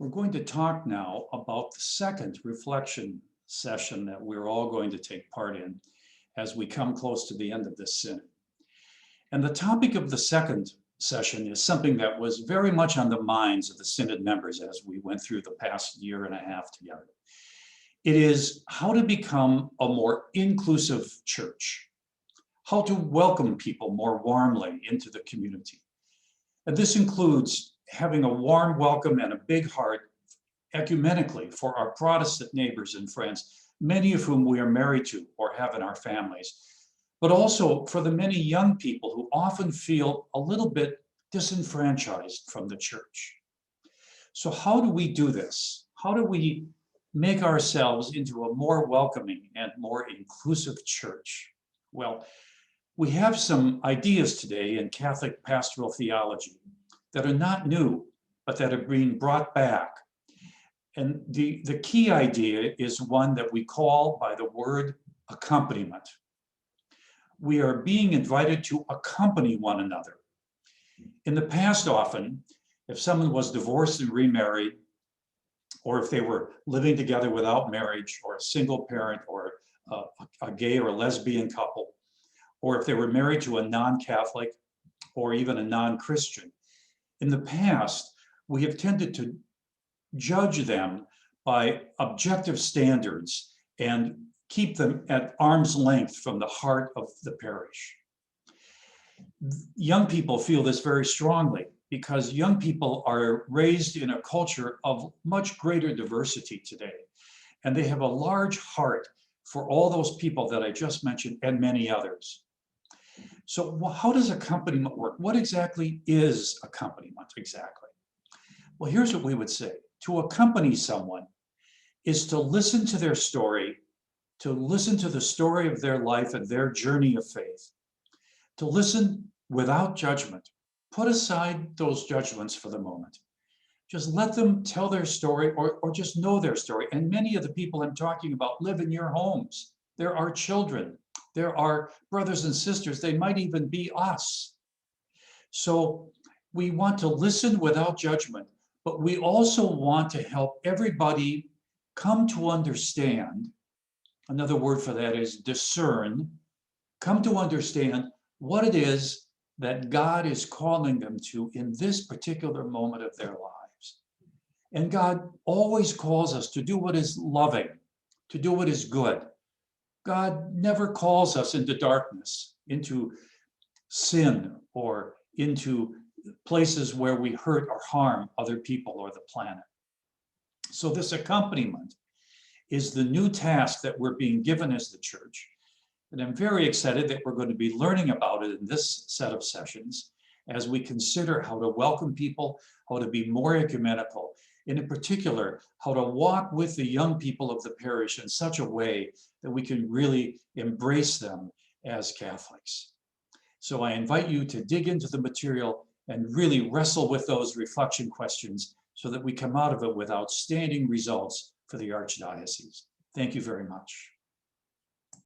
We're going to talk now about the second reflection session that we're all going to take part in as we come close to the end of this synod. And the topic of the second session is something that was very much on the minds of the synod members as we went through the past year and a half together. It is how to become a more inclusive church, how to welcome people more warmly into the community. And this includes having a warm welcome and a big heart ecumenically for our Protestant neighbors and friends, many of whom we are married to or have in our families, but also for the many young people who often feel a little bit disenfranchised from the church. So how do we do this? How do we make ourselves into a more welcoming and more inclusive church? Well, we have some ideas today in Catholic pastoral theology that are not new, but that are being brought back. And the key idea is one that we call by the word accompaniment. We are being invited to accompany one another. In the past, often, if someone was divorced and remarried, or if they were living together without marriage, or a single parent, or a gay or lesbian couple, or if they were married to a non-Catholic or even a non-Christian, in the past, we have tended to judge them by objective standards and keep them at arm's length from the heart of the parish. Young people feel this very strongly because young people are raised in a culture of much greater diversity today, and they have a large heart for all those people that I just mentioned and many others. So how does accompaniment work? What exactly is accompaniment exactly? Well, here's what we would say. To accompany someone is to listen to their story, to listen to the story of their life and their journey of faith, to listen without judgment. Put aside those judgments for the moment. Just let them tell their story or just know their story. And many of the people I'm talking about live in your homes. There are children. There are brothers and sisters. They might even be us. So we want to listen without judgment, but we also want to help everybody come to understand. Another word for that is discern. Come to understand what it is that God is calling them to in this particular moment of their lives. And God always calls us to do what is loving, to do what is good. God never calls us into darkness, into sin, or into places where we hurt or harm other people or the planet. So this accompaniment is the new task that we're being given as the church. And I'm very excited that we're going to be learning about it in this set of sessions as we consider how to welcome people, how to be more ecumenical, and in particular, how to walk with the young people of the parish in such a way that we can really embrace them as Catholics. So I invite you to dig into the material and really wrestle with those reflection questions so that we come out of it with outstanding results for the Archdiocese. Thank you very much.